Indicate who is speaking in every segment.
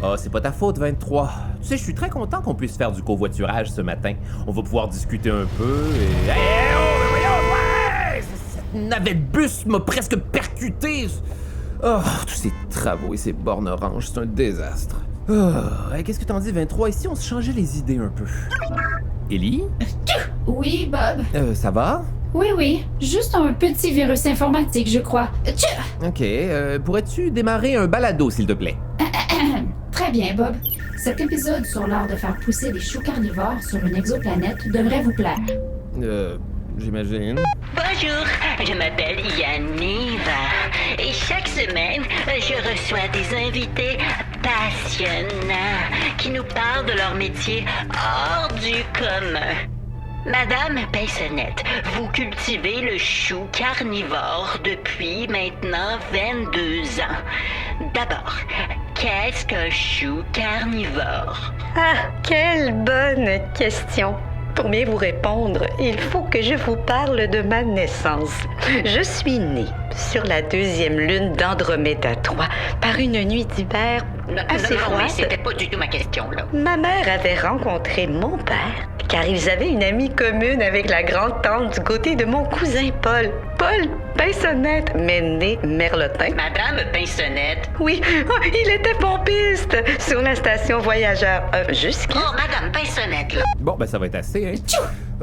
Speaker 1: Ah, c'est pas ta faute, 23. Tu sais, je suis très content qu'on puisse faire du covoiturage ce matin. On va pouvoir discuter un peu et... Hey, oh, mais voyons, ouais! Cette navette bus m'a presque percuté. Oh, tous ces travaux et ces bornes oranges, c'est un désastre. Oh, hey, qu'est-ce que t'en dis, 23? Ici, on se changeait les idées un peu. Ellie?
Speaker 2: Oui, Bob.
Speaker 1: Ça va?
Speaker 2: Oui, juste un petit virus informatique, je crois.
Speaker 1: Ok, pourrais-tu démarrer un balado, s'il te plaît?
Speaker 2: Très bien, Bob. Cet épisode sur l'art de faire pousser des choux carnivores sur une exoplanète devrait vous plaire.
Speaker 1: J'imagine.
Speaker 3: Bonjour, je m'appelle Yaniva et chaque semaine, je reçois des invités passionnants qui nous parlent de leur métier hors du commun. Madame Paissonnette, vous cultivez le chou carnivore depuis maintenant 22 ans. D'abord, qu'est-ce qu'un chou carnivore?
Speaker 4: Ah, quelle bonne question! Pour mieux vous répondre, il faut que je vous parle de ma naissance. Je suis née sur la deuxième lune d'Andromeda 3 par une nuit d'hiver assez froide.
Speaker 3: Mais c'était pas du tout ma question, là.
Speaker 4: Ma mère avait rencontré mon père car ils avaient une amie commune avec la grande-tante du côté de mon cousin Paul. Paul Paissonnette, mais né Merlotin.
Speaker 3: Madame Paissonnette.
Speaker 4: Oui, il était pompiste sur la station Voyageur jusqu'à...
Speaker 3: Oh, Madame Paissonnette, là.
Speaker 1: Bon, ben ça va être assez, hein?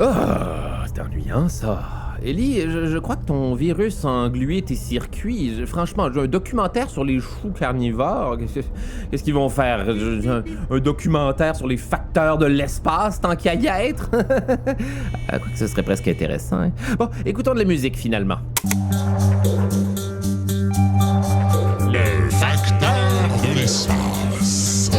Speaker 1: Ah, c'est ennuyant, ça. Ellie, je crois que ton virus a englué tes circuits. Franchement, j'ai un documentaire sur les choux carnivores. Qu'est-ce qu'ils vont faire? Un documentaire sur les facteurs de l'espace, tant qu'il y a être? Quoi que ce serait presque intéressant, hein? Bon, écoutons de la musique, finalement.
Speaker 5: Les facteurs de l'espace.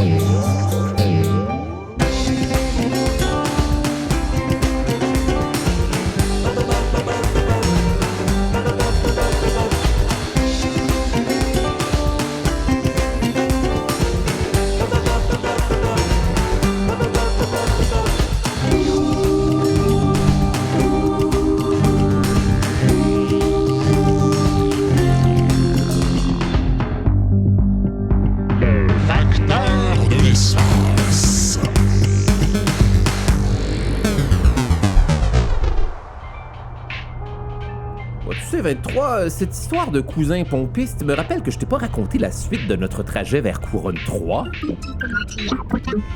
Speaker 1: Tu sais, 23, cette histoire de cousin pompiste me rappelle que je t'ai pas raconté la suite de notre trajet vers Couronne 3.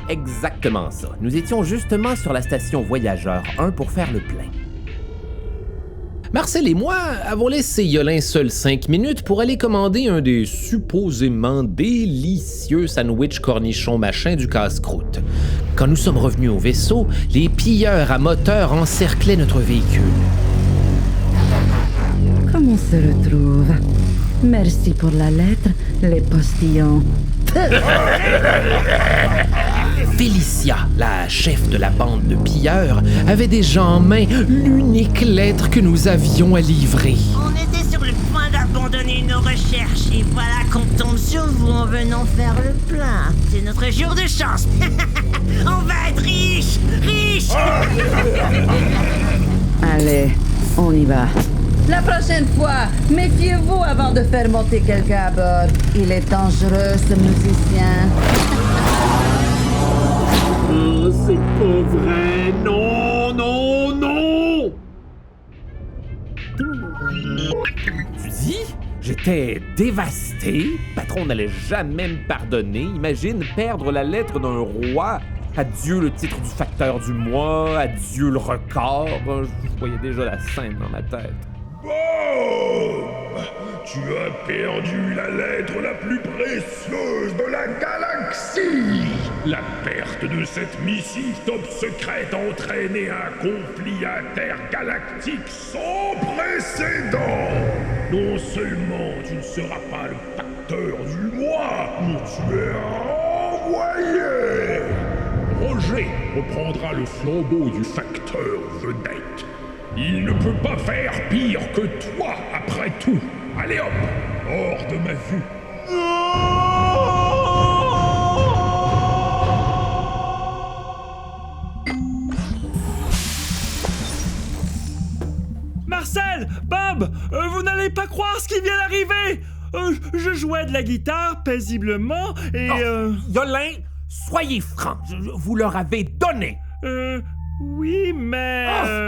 Speaker 1: Exactement ça. Nous étions justement sur la station Voyageur 1 pour faire le plein. Marcel et moi avons laissé Yolin seul 5 minutes pour aller commander un des supposément délicieux sandwichs cornichons machin du casse-croûte. Quand nous sommes revenus au vaisseau, les pilleurs à moteur encerclaient notre véhicule.
Speaker 6: Comment se retrouve? Merci pour la lettre, les postillons.
Speaker 1: Félicia, la chef de la bande de pilleurs, avait déjà en main l'unique lettre que nous avions à livrer.
Speaker 7: On était sur le point d'abandonner nos recherches et voilà qu'on tombe sur vous en venant faire le plein. C'est notre jour de chance. On va être riche.
Speaker 6: Allez, on y va. La prochaine fois, méfiez-vous avant de faire monter quelqu'un à bord. Il est dangereux, ce musicien.
Speaker 5: Oh, c'est pas vrai! Non!
Speaker 1: Tu dis? J'étais dévasté. Patron n'allait jamais me pardonner. Imagine perdre la lettre d'un roi. Adieu le titre du facteur du mois. Adieu le record. Je voyais déjà la scène dans ma tête.
Speaker 5: Bob! Tu as perdu la lettre la plus précieuse de la galaxie! La perte de cette missive top secrète a entraîné un conflit intergalactique sans précédent! Non seulement tu ne seras pas le facteur du mois, mais tu es envoyé! Roger reprendra le flambeau du facteur vedette. Il ne peut pas faire pire que toi, après tout. Allez hop, hors de ma vue.
Speaker 8: Marcel, Bob, vous n'allez pas croire ce qui vient d'arriver. Je jouais de la guitare paisiblement et...
Speaker 1: Yolin, soyez franc, vous leur avez donné.
Speaker 8: Oui, mais...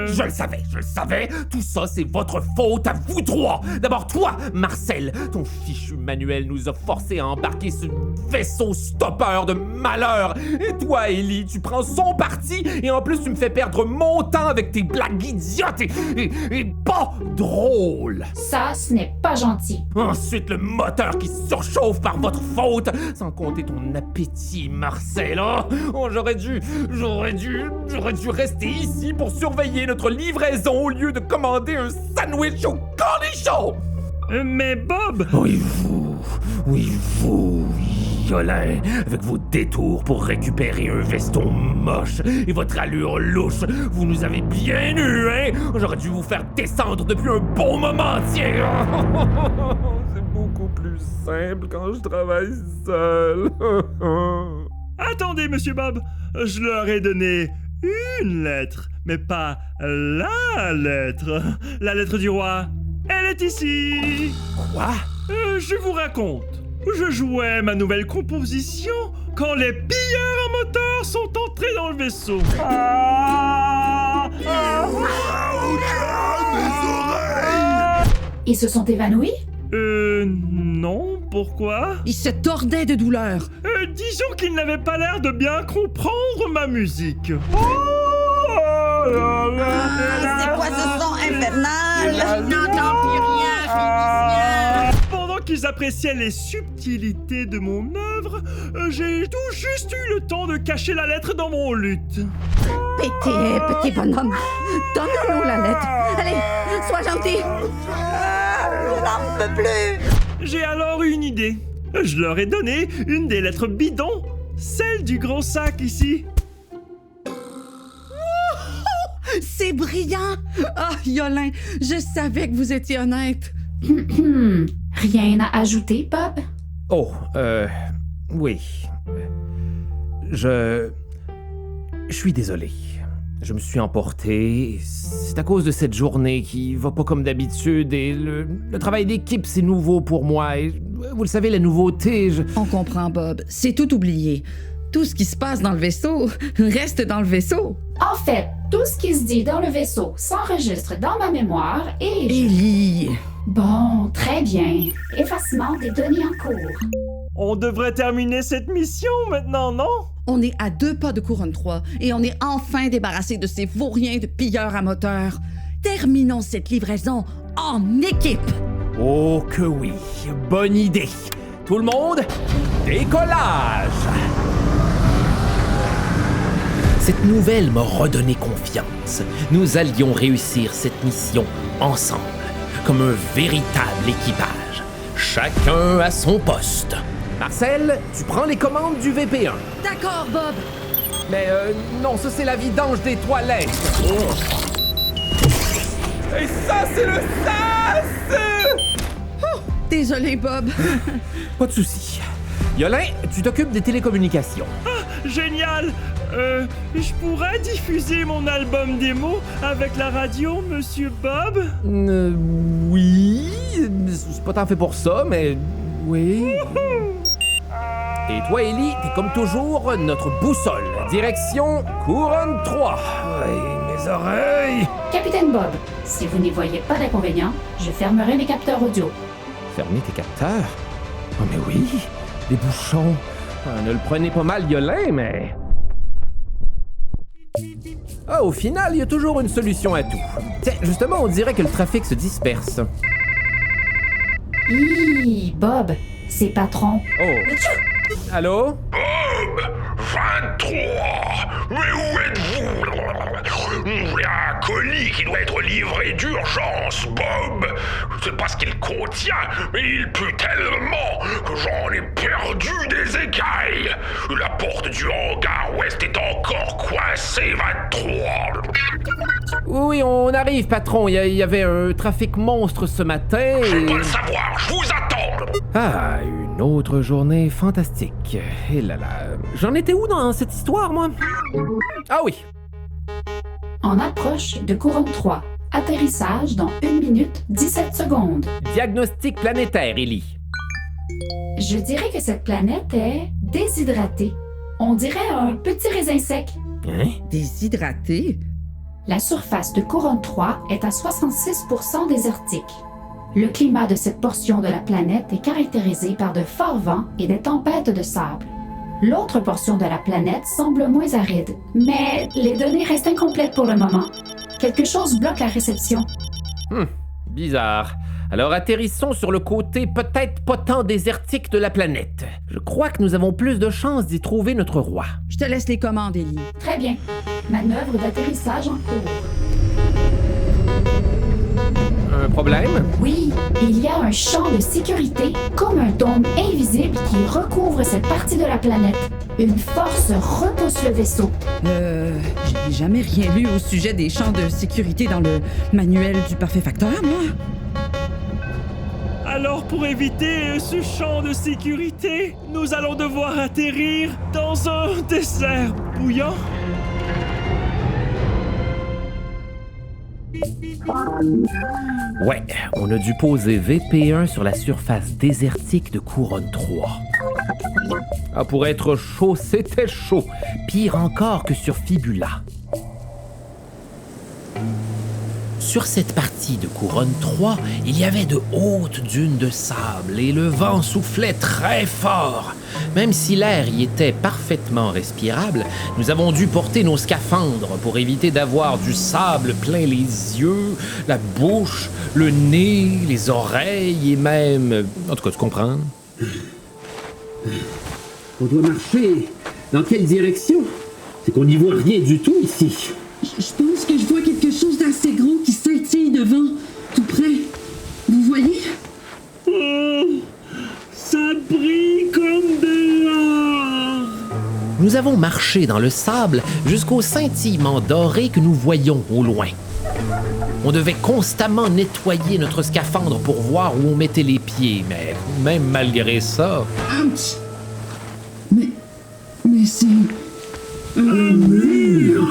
Speaker 1: Je le savais. Tout ça, c'est votre faute à vous trois. D'abord, toi, Marcel, ton fichu manuel nous a forcés à embarquer sur un vaisseau stoppeur de malheur. Et toi, Ellie, tu prends son parti et en plus, tu me fais perdre mon temps avec tes blagues idiotes et pas drôles.
Speaker 2: Ça, ce n'est pas gentil.
Speaker 1: Ensuite, le moteur qui surchauffe par votre faute, sans compter ton appétit, Marcel. Oh, j'aurais dû rester ici pour surveiller notre livraison au lieu de commander un sandwich au cornichon.
Speaker 8: Mais Bob...
Speaker 1: Oui, vous, Yolin, avec vos détours pour récupérer un veston moche et votre allure louche, vous nous avez bien eu, hein? J'aurais dû vous faire descendre depuis un bon moment, tiens! C'est beaucoup plus simple quand je travaille seul.
Speaker 8: Attendez, Monsieur Bob, je leur ai donné une lettre, mais pas la lettre. La lettre du roi, elle est ici.
Speaker 1: Quoi?
Speaker 8: Je vous raconte. Je jouais ma nouvelle composition quand les pilleurs à moteur sont entrés dans le vaisseau.
Speaker 2: Ils se sont évanouis?
Speaker 8: Non, pourquoi?
Speaker 6: Il se tordait de douleur.
Speaker 8: Disons qu'ils n'avaient pas l'air de bien comprendre ma musique.
Speaker 6: C'est quoi ce son infernal?
Speaker 7: Je n'entends plus rien, Félicien.
Speaker 8: Pendant qu'ils appréciaient les subtilités de mon œuvre, j'ai tout juste eu le temps de cacher la lettre dans mon luth.
Speaker 6: Pitié, petit bonhomme. Donne-nous la lettre. Allez, sois gentil. Je n'en peux plus.
Speaker 8: J'ai alors eu une idée. Je leur ai donné une des lettres bidons, celle du gros sac ici.
Speaker 6: C'est brillant. Ah, Yolin, je savais que vous étiez honnête.
Speaker 2: Rien à ajouter, Bob?
Speaker 1: Oh, oui. Je suis désolé. Je me suis emporté. C'est à cause de cette journée qui va pas comme d'habitude et le travail d'équipe, c'est nouveau pour moi. Et vous le savez, la nouveauté,
Speaker 6: On comprend, Bob. C'est tout oublié. Tout ce qui se passe dans le vaisseau reste dans le vaisseau.
Speaker 2: En fait, tout ce qui se dit dans le vaisseau s'enregistre dans ma mémoire et...
Speaker 6: Ellie.
Speaker 2: Bon, très bien. Effacement des données en cours.
Speaker 8: On devrait terminer cette mission maintenant, non?
Speaker 6: On est à 2 pas de Couronne 3 et on est enfin débarrassé de ces vauriens de pilleurs à moteur. Terminons cette livraison en équipe.
Speaker 1: Oh que oui, bonne idée. Tout le monde, décollage! Cette nouvelle m'a redonné confiance. Nous allions réussir cette mission ensemble, comme un véritable équipage. Chacun à son poste. Marcel, tu prends les commandes du VP1.
Speaker 6: D'accord, Bob.
Speaker 1: Mais non, ça c'est la vidange des toilettes. Et ça c'est le sas!
Speaker 6: Désolé, Bob.
Speaker 1: Pas de souci. Yolin, tu t'occupes des télécommunications.
Speaker 8: Génial! Je pourrais diffuser mon album démo avec la radio, Monsieur Bob?
Speaker 1: Oui. C'est pas tant fait pour ça, mais oui. Et toi, Ellie, t'es comme toujours notre boussole. Direction Couronne 3. Ouais, mes oreilles.
Speaker 2: Capitaine Bob, si vous n'y voyez pas d'inconvénient, je fermerai mes capteurs audio.
Speaker 1: Fermer tes capteurs? Oh, mais oui, les bouchons. Ne le prenez pas mal, Yolin, mais... Ah, au final, il y a toujours une solution à tout. Tiens, justement, on dirait que le trafic se disperse.
Speaker 2: Hi, Bob, c'est patron.
Speaker 1: Oh. Allô?
Speaker 5: Bob 23! Mais où êtes-vous? Il y a un colis qui doit être livré d'urgence, Bob! Je sais pas ce qu'il contient, mais il pue tellement que j'en ai perdu des écailles! La porte du hangar ouest est encore coincée, 23!
Speaker 1: Oui, on arrive, patron. Il y avait un trafic monstre ce matin.
Speaker 5: Je veux pas le savoir, je vous attends!
Speaker 1: Ah, une autre journée fantastique. Et là là. J'en étais où dans cette histoire, moi? Ah oui.
Speaker 2: On approche de Couronne 3. Atterrissage dans 1 minute 17 secondes.
Speaker 1: Diagnostic planétaire, Ellie.
Speaker 2: Je dirais que cette planète est déshydratée. On dirait un petit raisin sec.
Speaker 1: Hein?
Speaker 6: Déshydraté?
Speaker 2: La surface de Couronne 3 est à 66% désertique. Le climat de cette portion de la planète est caractérisé par de forts vents et des tempêtes de sable. L'autre portion de la planète semble moins aride, mais les données restent incomplètes pour le moment. Quelque chose bloque la réception.
Speaker 1: Bizarre. Alors atterrissons sur le côté peut-être pas tant désertique de la planète. Je crois que nous avons plus de chances d'y trouver notre roi.
Speaker 6: Je te laisse les commandes, Ellie.
Speaker 2: Très bien. Manœuvre d'atterrissage en cours.
Speaker 1: Un problème?
Speaker 2: Oui, il y a un champ de sécurité, comme un dôme invisible qui recouvre cette partie de la planète. Une force repousse le vaisseau.
Speaker 6: J'ai jamais rien lu au sujet des champs de sécurité dans le manuel du parfait facteur, moi.
Speaker 8: Alors pour éviter ce champ de sécurité, nous allons devoir atterrir dans un désert bouillant.
Speaker 1: Ouais, on a dû poser VP1 sur la surface désertique de Couronne 3. Ah, pour être chaud, c'était chaud. Pire encore que sur Fibula. Sur cette partie de Couronne 3, il y avait de hautes dunes de sable et le vent soufflait très fort. Même si l'air y était parfaitement respirable, nous avons dû porter nos scaphandres pour éviter d'avoir du sable plein les yeux, la bouche, le nez, les oreilles et même... En tout cas, tu comprends?
Speaker 9: On doit marcher. Dans quelle direction? C'est qu'on n'y voit rien du tout ici.
Speaker 10: Je pense que je vois quelque chose d'assez gros qui scintille devant, tout près. Vous voyez?
Speaker 9: Oh, ça brille comme de l'or.
Speaker 1: Nous avons marché dans le sable jusqu'au scintillement doré que nous voyions au loin. On devait constamment nettoyer notre scaphandre pour voir où on mettait les pieds, mais même malgré ça...
Speaker 10: Ouch! Mais c'est...
Speaker 9: Un mur!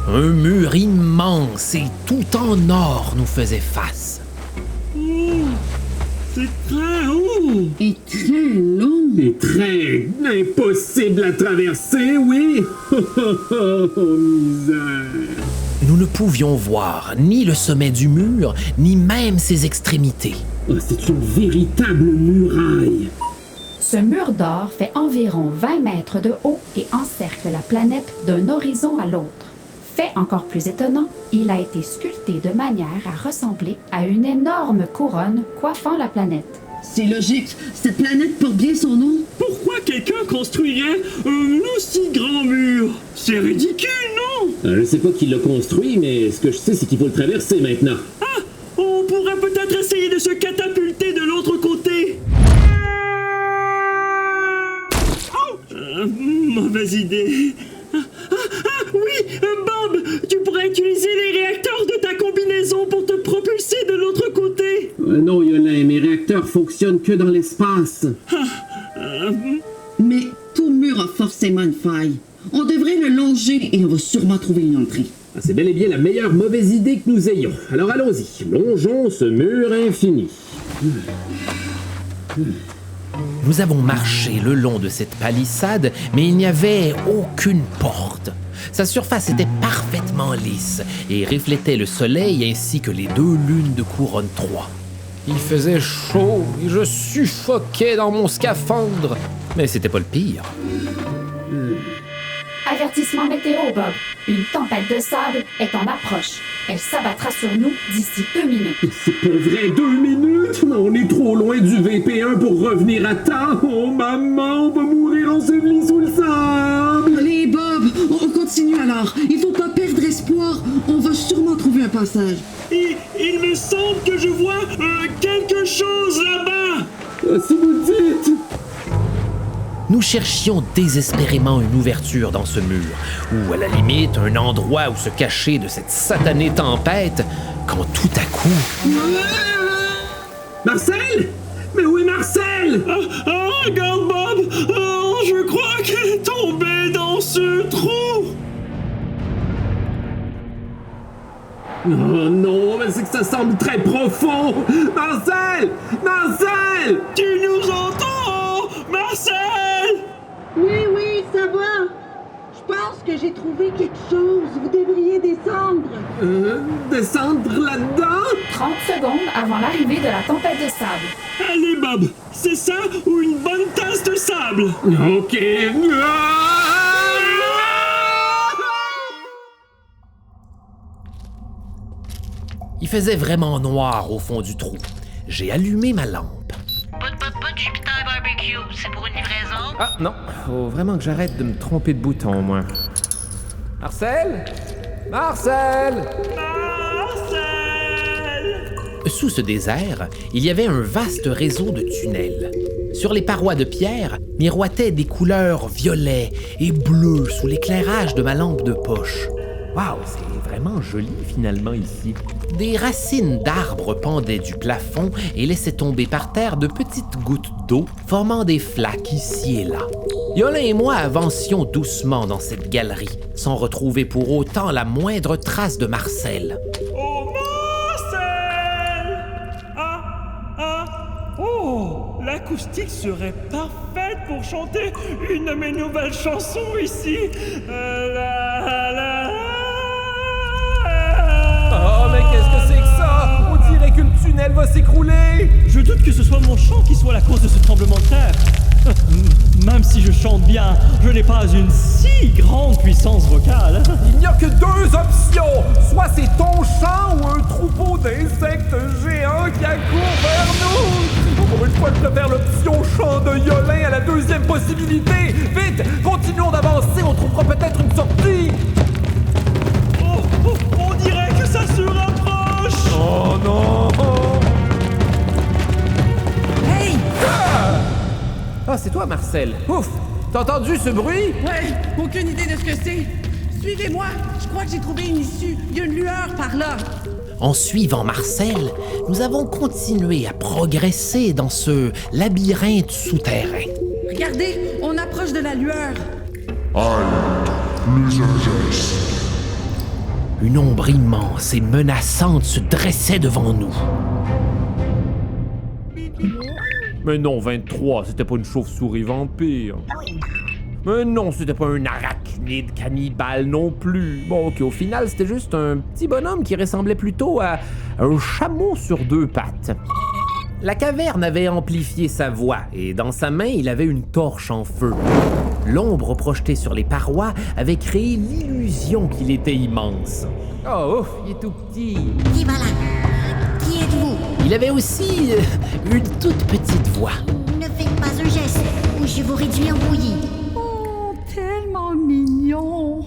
Speaker 1: Un mur immense et tout en or nous faisait face.
Speaker 9: Oh, c'est très haut!
Speaker 10: Et très long.
Speaker 9: Et très impossible à traverser, oui! Oh, misère!
Speaker 1: Nous ne pouvions voir ni le sommet du mur, ni même ses extrémités.
Speaker 9: Oh, c'est une véritable muraille!
Speaker 2: Ce mur d'or fait environ 20 mètres de haut et encercle la planète d'un horizon à l'autre. Fait encore plus étonnant, il a été sculpté de manière à ressembler à une énorme couronne coiffant la planète.
Speaker 10: C'est logique. Cette planète porte bien son nom.
Speaker 9: Pourquoi quelqu'un construirait un aussi grand mur? C'est ridicule, non? Je sais pas qui l'a construit, mais ce que je sais, c'est qu'il faut le traverser maintenant. Ah! On pourrait peut-être essayer de se catapulter de l'autre côté. Mauvaise idée. Oui, Bob, tu pourrais utiliser les réacteurs de ta combinaison pour te propulser de l'autre côté. Non, Yolin, mes réacteurs fonctionnent que dans l'espace.
Speaker 10: Mais tout mur a forcément une faille. On devrait le longer et on va sûrement trouver une entrée.
Speaker 9: C'est bel et bien la meilleure mauvaise idée que nous ayons. Alors allons-y, longeons ce mur infini.
Speaker 1: Nous avons marché le long de cette palissade, mais il n'y avait aucune porte. Sa surface était parfaitement lisse et reflétait le soleil ainsi que les 2 lunes de Couronne 3. Il faisait chaud et je suffoquais dans mon scaphandre. Mais c'était pas le pire.
Speaker 2: Avertissement météo, Bob. Une tempête de sable est en approche. Elle s'abattra sur nous d'ici 2 minutes.
Speaker 9: C'est pas vrai, 2 minutes? On est trop loin du VP1 pour revenir à temps. Oh maman, on va mourir enseveli sous le sable.
Speaker 10: Allez, Bob, on continue alors. Il faut pas perdre espoir. On va sûrement trouver un passage.
Speaker 9: Il me semble que je vois quelque chose là-bas. Si vous le dites.
Speaker 1: Nous cherchions désespérément une ouverture dans ce mur, ou à la limite un endroit où se cacher de cette satanée tempête, quand tout à coup...
Speaker 9: Marcel? Mais où est Marcel? Regarde Bob! Je crois qu'elle est tombée dans ce trou! Oh non, mais c'est que ça semble très profond! Marcel! Marcel! Tu nous entends?
Speaker 10: que j'ai trouvé quelque chose. Vous devriez descendre.
Speaker 9: Descendre là-dedans?
Speaker 2: 30 secondes avant l'arrivée de la tempête de sable.
Speaker 8: Allez, Bob, c'est ça ou une bonne tasse de sable?
Speaker 9: Ok.
Speaker 1: Il faisait vraiment noir au fond du trou. J'ai allumé ma lampe.
Speaker 3: Jupiter Barbecue, c'est pour une livraison?
Speaker 1: Ah non, faut vraiment que j'arrête de me tromper de bouton, moi. Marcel? Marcel! Sous ce désert, il y avait un vaste réseau de tunnels. Sur les parois de pierre miroitaient des couleurs violet et bleu sous l'éclairage de ma lampe de poche. Waouh, c'est vraiment joli finalement ici. Des racines d'arbres pendaient du plafond et laissaient tomber par terre de petites gouttes d'eau, formant des flaques ici et là. Yolin et moi avancions doucement dans cette galerie, sans retrouver pour autant la moindre trace de Marcel.
Speaker 8: Oh, Marcel! Oh, l'acoustique serait parfaite pour chanter une de mes nouvelles chansons ici.
Speaker 1: Oh, mais qu'est-ce que c'est que ça? On dirait que le tunnel va s'écrouler!
Speaker 8: Je doute que ce soit mon chant qui soit la cause de ce tremblement de terre. Même si je chante bien, je n'ai pas une si grande puissance vocale.
Speaker 1: Il n'y a que deux options! Soit c'est ton chant ou un troupeau d'insectes géants qui accourt vers nous! Pour une fois, je préfère l'option chant de Yolin à la deuxième possibilité! Vite! Continuons d'avancer, on trouvera peut-être une sortie!
Speaker 8: On dirait que ça se rapproche!
Speaker 1: Oh non!
Speaker 6: Hey!
Speaker 1: Ah, c'est toi, Marcel! Ouf! T'as entendu ce bruit?
Speaker 6: Ouais, aucune idée de ce que c'est. Suivez-moi, je crois que j'ai trouvé une issue. Il y a une lueur par là.
Speaker 1: En suivant Marcel, nous avons continué à progresser dans ce labyrinthe souterrain.
Speaker 6: Regardez, on approche de la lueur.
Speaker 1: Une ombre immense et menaçante se dressait devant nous. Mais non, 23, c'était pas une chauve-souris vampire. Mais non, c'était pas un arachnide cannibale non plus. Bon, ok, au final, c'était juste un petit bonhomme qui ressemblait plutôt à un chameau sur deux pattes. La caverne avait amplifié sa voix et dans sa main, il avait une torche en feu. L'ombre projetée sur les parois avait créé l'illusion qu'il était immense. Oh, il est tout petit.
Speaker 3: Qui va là? Qui êtes-vous?
Speaker 1: Il avait aussi une toute petite voix.
Speaker 3: Ne faites pas un geste ou je vous réduis en bouillie.
Speaker 6: Oh, tellement mignon.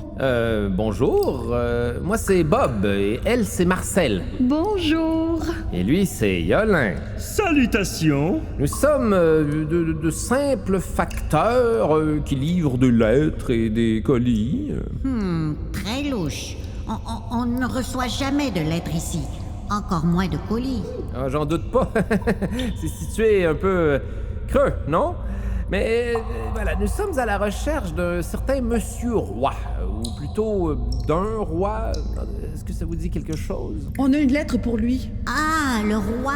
Speaker 1: Bonjour. Moi, c'est Bob et elle, c'est Marcel.
Speaker 6: Bonjour.
Speaker 1: Et lui, c'est Yolin.
Speaker 8: Salutations!
Speaker 1: Nous sommes de simples facteurs qui livrent des lettres et des colis.
Speaker 3: Très louche. On ne reçoit jamais de lettres ici. Encore moins de colis.
Speaker 1: Ah, j'en doute pas. C'est situé un peu creux, non? Mais voilà, nous sommes à la recherche d'un certain Monsieur Roi, ou plutôt d'un roi. Est-ce que ça vous dit quelque chose?
Speaker 6: On a une lettre pour lui.
Speaker 3: Ah, le roi.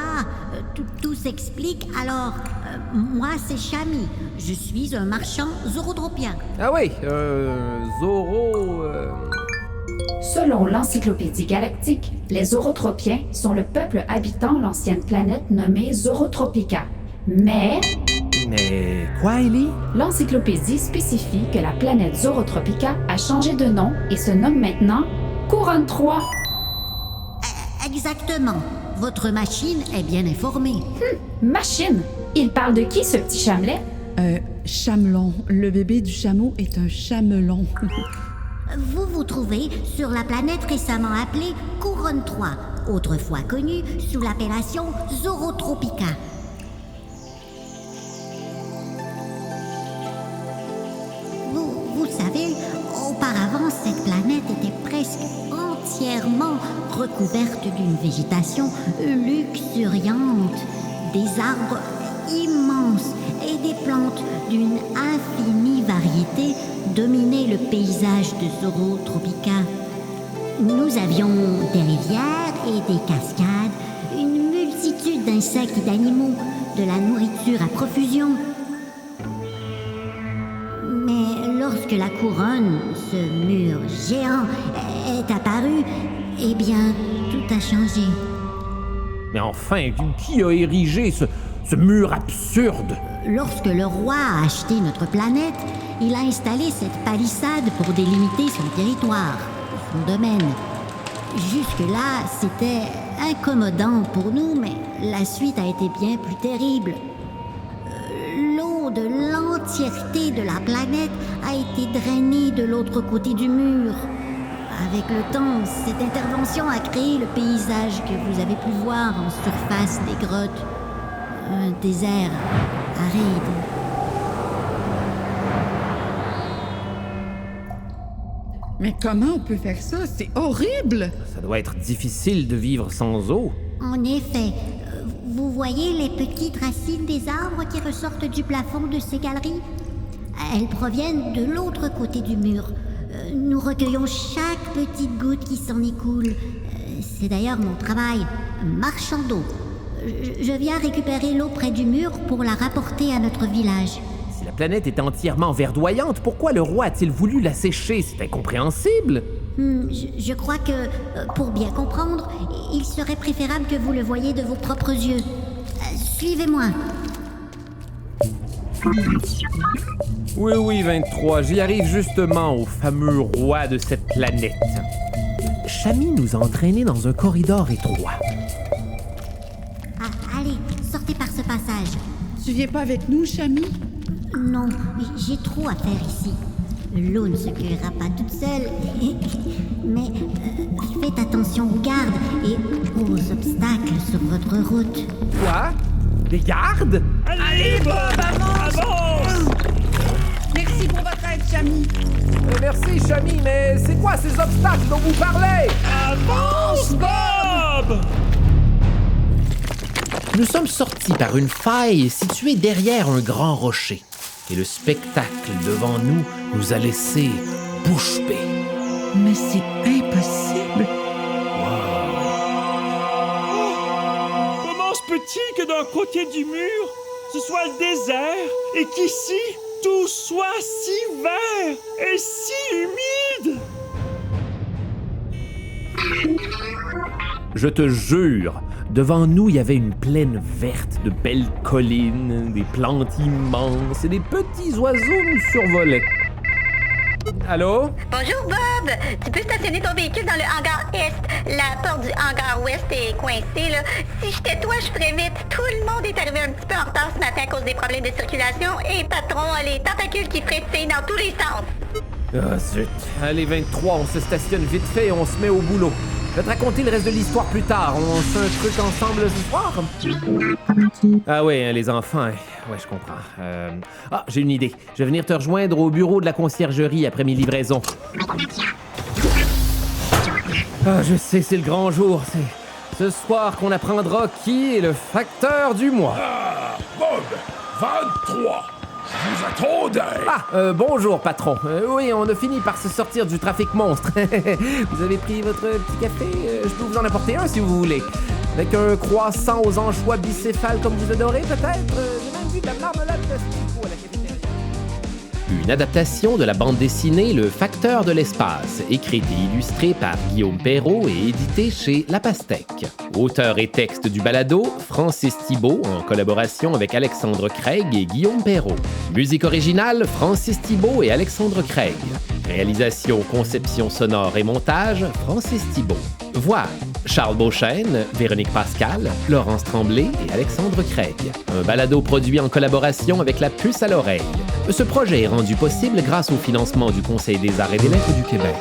Speaker 3: Tout s'explique. Alors, moi, c'est Chami. Je suis un marchand zootropien.
Speaker 1: Ah oui, Zoro...
Speaker 2: Selon l'Encyclopédie galactique, les Zorotropiens sont le peuple habitant l'ancienne planète nommée Zorotropica. Mais
Speaker 1: quoi, Ellie?
Speaker 2: l'Encyclopédie spécifie que la planète Zorotropica a changé de nom et se nomme maintenant Couronne 3.
Speaker 3: Exactement. Votre machine est bien informée.
Speaker 2: Machine! Il parle de qui, ce petit chamelet?
Speaker 6: Chamelon. Le bébé du chameau est un chamelon.
Speaker 3: Vous vous trouvez sur la planète récemment appelée Couronne 3, autrefois connue sous l'appellation Zorotropica. Vous savez, auparavant, cette planète était presque entièrement recouverte d'une végétation luxuriante, des arbres immenses et des plantes d'une infinie variété dominaient le paysage de Zorotropica. Nous avions des rivières et des cascades, une multitude d'insectes et d'animaux, de la nourriture à profusion. Mais lorsque
Speaker 11: lorsque la couronne, ce mur géant, est apparu, eh bien, tout a changé.
Speaker 1: Mais enfin, qui a érigé ce mur absurde?
Speaker 11: Lorsque le roi a acheté notre planète, il a installé cette palissade pour délimiter son territoire, son domaine. Jusque-là, c'était incommodant pour nous, mais la suite a été bien plus terrible. L'eau de l'entièreté de la planète a été drainée de l'autre côté du mur. Avec le temps, cette intervention a créé le paysage que vous avez pu voir en surface des grottes. Un désert aride.
Speaker 10: Mais comment on peut faire ça? C'est horrible!
Speaker 1: Ça doit être difficile de vivre sans eau.
Speaker 11: En effet, vous voyez les petites racines des arbres qui ressortent du plafond de ces galeries? Elles proviennent de l'autre côté du mur. Nous recueillons chaque petite goutte qui s'en écoule. C'est d'ailleurs mon travail, marchand d'eau. Je viens récupérer l'eau près du mur pour la rapporter à notre village.
Speaker 1: Si la planète était entièrement verdoyante, pourquoi le roi a-t-il voulu la sécher? C'est incompréhensible.
Speaker 11: Je crois que, pour bien comprendre, il serait préférable que vous le voyiez de vos propres yeux. Suivez-moi.
Speaker 1: Oui, 23, j'y arrive justement au fameux roi de cette planète. Chami nous a entraînés dans un corridor étroit.
Speaker 11: Allez, sortez par ce passage.
Speaker 10: Tu viens pas avec nous, Chami?
Speaker 11: Non, j'ai trop à faire ici. L'eau ne se cueillera pas toute seule. Mais faites attention aux gardes et aux obstacles sur votre route.
Speaker 1: Quoi? Des gardes?
Speaker 8: Allez, Bob, avance!
Speaker 10: Merci pour votre aide, Chami.
Speaker 1: Merci, Chami, mais c'est quoi ces obstacles dont vous parlez?
Speaker 8: Avance, Bob!
Speaker 1: Nous sommes sortis par une faille située derrière un grand rocher. Et le spectacle devant nous a laissé bouche bée.
Speaker 10: Mais c'est impossible.
Speaker 8: Comment se peut-il que d'un côté du mur, ce soit le désert et qu'ici, tout soit si vert et si humide?
Speaker 1: Je te jure, devant nous, il y avait une plaine verte de belles collines, des plantes immenses et des petits oiseaux nous survolaient. Allô?
Speaker 3: Bonjour, Bob! Tu peux stationner ton véhicule dans le hangar Est. La porte du hangar Ouest est coincée, là. Si j'étais toi, je ferais vite. Tout le monde est arrivé un petit peu en retard ce matin à cause des problèmes de circulation et patron a les tentacules qui frétillent dans tous les sens.
Speaker 1: Ah, zut. Allez, 23, on se stationne vite fait et on se met au boulot. Je vais te raconter le reste de l'histoire plus tard. On fait un truc ensemble ce soir? Ah ouais, les enfants. Ouais, je comprends. J'ai une idée. Je vais venir te rejoindre au bureau de la conciergerie après mes livraisons. Je sais, c'est le grand jour. C'est ce soir qu'on apprendra qui est le facteur du mois.
Speaker 5: Bob, 23. Je vous attendais.
Speaker 1: Bonjour, patron. Oui, on a fini par se sortir du trafic monstre. Vous avez pris votre petit café? Je peux vous en apporter un si vous voulez. Avec un croissant aux anchois bicéphales comme vous adorez, peut-être? J'ai même vu de la marmelade d'asticot à la cafétéria. Une adaptation de la bande dessinée Le Facteur de l'espace, écrite et illustrée par Guillaume Perrault et édité chez La Pastèque. Auteur et texte du balado, Francis Thibault, en collaboration avec Alexandre Craig et Guillaume Perrault. Musique originale, Francis Thibault et Alexandre Craig. Réalisation, conception sonore et montage, Francis Thibault. Voix, Charles Beauchesne, Véronique Pascal, Laurence Tremblay et Alexandre Craig. Un balado produit en collaboration avec La Puce à l'oreille. Ce projet est rendu possible grâce au financement du Conseil des arts et des lettres du Québec.